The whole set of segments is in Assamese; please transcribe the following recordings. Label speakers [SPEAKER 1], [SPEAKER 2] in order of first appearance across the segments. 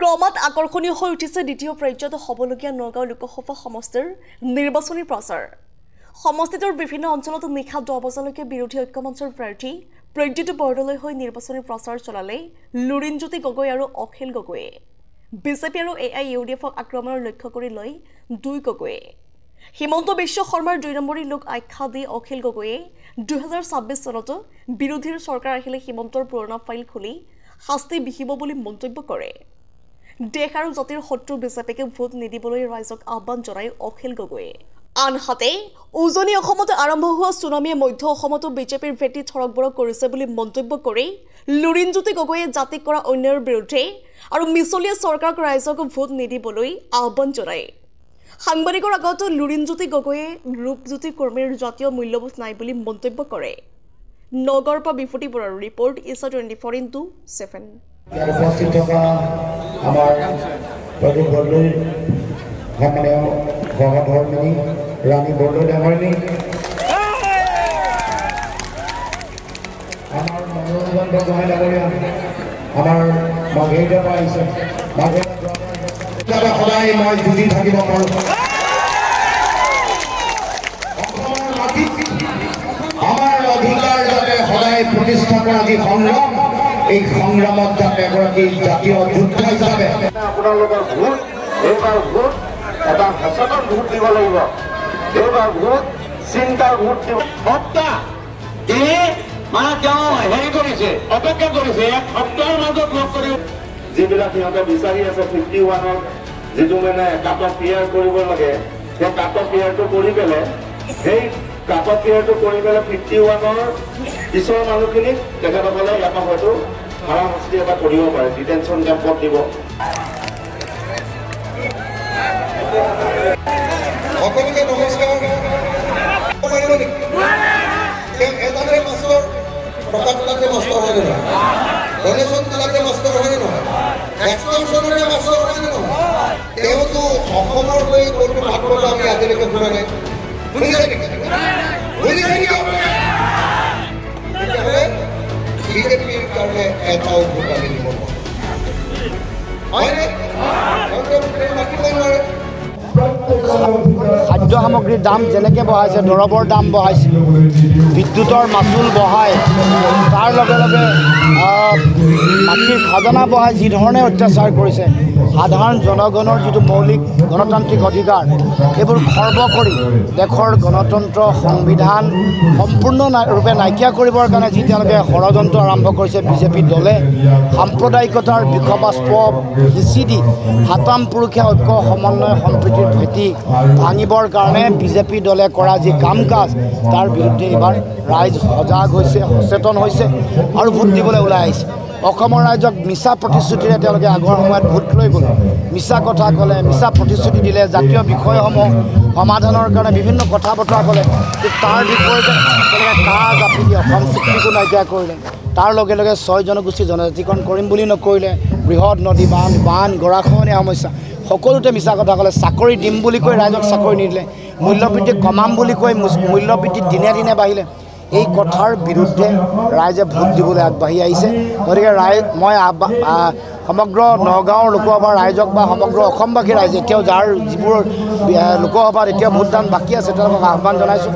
[SPEAKER 1] ক্ৰমাৎ আকৰ্ষণীয় হৈ উঠিছে দ্বিতীয় পৰ্যায়ত হ'বলগীয়া নগাঁও লোকসভা সমষ্টিৰ নিৰ্বাচনী প্ৰচাৰ। সমষ্টিটোৰ বিভিন্ন অঞ্চলত নিশা 10 বজালৈকে বিৰোধী ঐক্যমঞ্চৰ প্ৰাৰ্থী প্ৰজ্যোতি বৰদলৈ হৈ নিৰ্বাচনী প্ৰচাৰ চলালে লুৰিণজ্যোতি গগৈ আৰু অখিল গগৈয়ে। বিজেপি আৰু AIUDFক আক্ৰমণৰ লক্ষ্য কৰি লৈ দুই গগৈয়ে হিমন্ত বিশ্ব শৰ্মাৰ 2 নম্বৰী লোক আখ্যা দি অখিল গগৈয়ে 2026 চনতো বিৰোধীৰ চৰকাৰ আহিলে হিমন্তৰ পুৰণা ফাইল খুলি শাস্তি বিহিব বুলি মন্তব্য কৰে। দেশ আৰু জাতিৰ শত্ৰু বিজেপিকে ভোট নিদিবলৈ ৰাইজক আহ্বান জনাই অখিল গগৈয়ে। আনহাতে উজনি অসমত আৰম্ভ হোৱা ছুনামিয়ে মধ্য অসমতো বিজেপিৰ ভেটি থৰকবৰক কৰিছে বুলি মন্তব্য কৰি লুৰিণজ্যোতি গগৈয়ে জাতিক কৰা অন্যায়ৰ বিৰুদ্ধে আৰু মিছলীয়া চৰকাৰক ৰাইজক ভোট নিদিবলৈ আহ্বান জনায়। সাংবাদিকৰ আগত লুৰিণজ্যোতি গগৈয়ে ৰূপজ্যোতি কৰ্মীৰ জাতীয় মূল্যবোধ নাই বুলি মন্তব্য কৰে। নগৰৰ পৰা বিফুটি বৰাৰ ৰিপৰ্ট ইছা 24x7।
[SPEAKER 2] উপস্থিত থকা আমাৰ প্ৰদীপ বৰদলৈ সন্মানীয় সহধৰ্মিনী ৰাণী বৰদলৈ ডাঙৰীণী, আমাৰ মনোৰঞ্জন গোহাঁই ডাঙৰীয়া, আমাৰ মাঘেৰিয়াৰ পৰা আহিছে। সদায় মই যুঁজি থাকিব পাৰোঁ। অসমৰ মাটিত আমাৰ অধিকাৰ যাতে সদায় প্ৰতিষ্ঠা কৰা যি সংগ্ৰাম, এই সংগ্ৰামত যাতে এগৰাকী জাতীয় যোদ্ধা হিচাপে আপোনালোকৰ ভোট, এইবাৰ ভোট এটা সচেতন ভোট দিব লাগিব। এইবাৰ ভোট চিন্তাৰ ভোট দিব। সপ্তাহ মানে তেওঁ হেৰি কৰিছে, অপেক্ষা কৰিছে এক সপ্তাহৰ মাজত লগ কৰি যিবিলাক সিহঁতে বিচাৰি আছে 51ৰ যিটো মানে কাট অফ ক্লিয়াৰ কৰিব লাগে, সেই কাট অফ ক্লিয়াৰটো কৰি পেলাই সেই কাট অফ ক্লিয়াৰটো কৰি পেলাই 51ৰ পিছৰ মানুহখিনিক তেখেতসকলে এটা হয়তো হাৰাশাস্তি এটা কৰিব পাৰে, ডিটেনশ্যন কেম্পত দিব। সকলোকে নমস্কাৰ। এজনে মাছৰ প্ৰকাশবিলাকে নষ্ট হয় নে নহয়, ডনেশ্যনবিলাকে নষ্ট হয় নে নহয়, এক্সটেনশ্যনৰে নষ্ট হয় নে নহয়। তেওঁতো অসমৰ হৈ কোনটো ভাগৱত আমি আজিলৈকে শুনা নাই। শুনিছে নেকি? শুনিছে নেকি? তেতিয়াহ'লে বিজেপিৰ কাৰণে এটাও ভোট আমি দিব নোৱাৰোঁ। হয়নে? মাতিব নোৱাৰে।
[SPEAKER 3] খাদ্য সামগ্ৰীৰ দাম যেনেকৈ বঢ়াইছে, দৰৱৰ দাম বঢ়াইছে, বিদ্যুতৰ মাচুল বঢ়াই, তাৰ লগে লগে মাটিৰ খাজানা বঢ়াই যি ধৰণে অত্যাচাৰ কৰিছে, সাধাৰণ জনগণৰ যিটো মৌলিক গণতান্ত্ৰিক অধিকাৰ এইবোৰ খৰ্ব কৰি দেশৰ গণতন্ত্ৰ সংবিধান সম্পূৰ্ণৰূপে নাইকিয়া কৰিবৰ কাৰণে যি তেওঁলোকে ষড়যন্ত্ৰ আৰম্ভ কৰিছে বিজেপি দলে, সাম্প্ৰদায়িকতাৰ বিষবাস্প সিঁচি দি সাতাম পুৰুষীয়া ঐক্য সমন্বয় সম্প্ৰীতিৰ ভেটি ভাঙিবৰ কাৰণে বিজেপি দলে কৰা যি কাম কাজ তাৰ বিৰুদ্ধে এইবাৰ ৰাইজ সজাগ হৈছে, সচেতন হৈছে আৰু ভোট দিবলৈ ওলাই আহিছে। অসমৰ ৰাইজক মিছা প্ৰতিশ্ৰুতিৰে তেওঁলোকে আগৰ সময়ত ভোট লৈ গ'ল, মিছা কথা ক'লে, মিছা প্ৰতিশ্ৰুতি দিলে, জাতীয় বিষয়সমূহ সমাধানৰ কাৰণে বিভিন্ন কথা বতৰা ক'লে, তাৰ বিপৰীতে তেওঁলোকে কাঁহ জাপি দি অসম চুক্তিকো নাইকিয়া কৰিলে। তাৰ লগে লগে 6 জনগোষ্ঠী জনজাতিকৰণ কৰিম বুলি নকৰিলে, বৃহৎ নদী বান গৰাখহনীয়া সমস্যা সকলোতে মিছা কথা ক'লে, চাকৰি দিম বুলি কৈ ৰাইজক চাকৰি নিদিলে, মূল্যবৃদ্ধি কমাম বুলি কৈ মূল্যবৃদ্ধি দিনে দিনে বাঢ়িলে। এই কথাৰ বিৰুদ্ধে ৰাইজে ভোট দিবলৈ আগবাঢ়ি আহিছে। গতিকে মই সমগ্ৰ নগাঁৱৰ লোকসভাৰ ৰাইজক বা সমগ্ৰ অসমবাসী ৰাইজে এতিয়াও যাৰ যিবোৰ লোকসভাত এতিয়া ভোটদান বাকী আছে তেওঁলোকক আহ্বান জনাইছোঁ,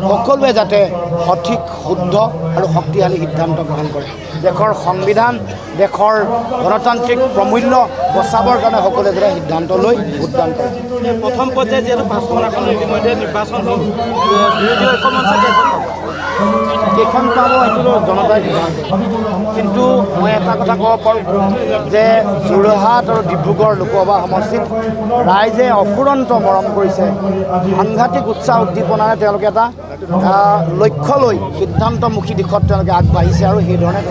[SPEAKER 3] সকলোৱে যাতে সঠিক, শুদ্ধ আৰু শক্তিশালী সিদ্ধান্ত গ্ৰহণ কৰে। দেশৰ সংবিধান, দেশৰ গণতান্ত্ৰিক প্ৰমূল্য বচাবৰ কাৰণে সকলোৱে যাতে সিদ্ধান্ত লৈ ভোটদান কৰে।
[SPEAKER 4] প্ৰথম পৰ্যায়ত যিহেতু 5খন আসন ইতিমধ্যে নিৰ্বাচন হ'ল, বিৰোধী ঐক্যমঞ্চ কেইখন পাব সেইটো জনতাই সিদ্ধান্ত। কিন্তু মই এটা কথা ক'ব পাৰোঁ যে যোৰহাট আৰু ডিব্ৰুগড় লোকসভা সমষ্টিত ৰাইজে অফুৰন্ত মৰম কৰিছে, সাংঘাতিক উৎসাহ উদ্দীপনাৰে তেওঁলোকে এটা লক্ষ্য লৈ সিদ্ধান্তমুখী দিশত তেওঁলোকে আগবাঢ়িছে আৰু সেইধৰণে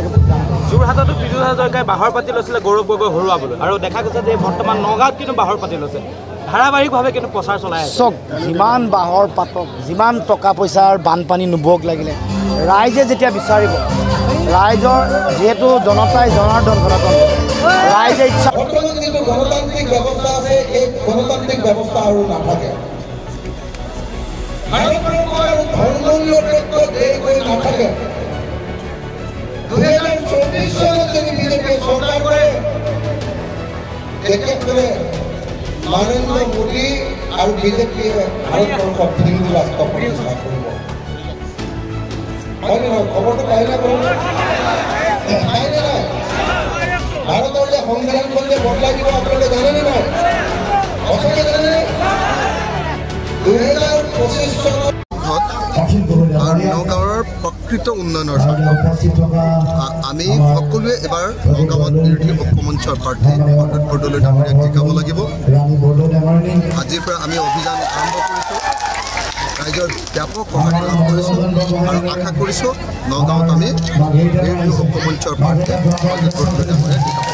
[SPEAKER 4] যোৰহাটতো বিজু হাজৰিকাই বাহৰ পাতি লৈছিলে গৌৰৱ গগৈ হৰুৱাবলৈ, আৰু দেখা গৈছে যে বৰ্তমান নগাঁৱত কিন্তু বাহৰ পাতি লৈছে, ধাৰাবাহিকভাৱে কিন্তু প্ৰচাৰ চলাই আছে।
[SPEAKER 3] চক যিমান বাহৰ পাতক, যিমান টকা পইচাৰ বানপানী নুবুক লাগিলে, ৰাইজে যেতিয়া বিচাৰিব, ৰাইজৰ যিহেতু জনতাই জনাৰ্দন গণতন্ত্ৰ, ৰাইজে ইচ্ছা
[SPEAKER 2] যিটো গণতান্ত্ৰিক ব্যৱস্থা আছে, এই গণতান্ত্ৰিক ব্যৱস্থা আৰু নাথাকে। ধৰ্মনিৰপেক্ষ দেশ হৈ নাথাকে। 2024 চনত যদি বিজেপিয়ে চৰকাৰ কৰে তেখেতলোকে নৰেন্দ্ৰ মোদী আৰু বিজেপিয়ে ভাৰতবৰ্ষত হিন্দু ৰাষ্ট্ৰ প্ৰতিষ্ঠা কৰিব হয়নে নহয় খবৰটো পাইনে পাইনে নাই ভাৰতৰ যে সংবিধানখন যে বদলাই দিব আপোনালোকে জানেনে নাই সঁচাকৈ জানেনে 2025 চনত
[SPEAKER 5] নগাঁৱৰ প্ৰকৃত উন্নয়নৰ আমি সকলোৱে এবাৰ নগাঁৱত বিৰোধী ঐক্যমঞ্চৰ প্ৰাৰ্থী অতুল বৰদলৈ ডাঙৰীয়াক জিকাব লাগিব আজিৰ পৰা আমি অভিযান আৰম্ভ কৰিছোঁ ৰাইজৰ ব্যাপক সঁহাৰি লাভ কৰিছোঁ আৰু আশা কৰিছোঁ নগাঁৱত আমি বিৰোধী ঐক্যমঞ্চৰ প্ৰাৰ্থী অতুল বৰদলৈ ডাঙৰীয়াক জিকাব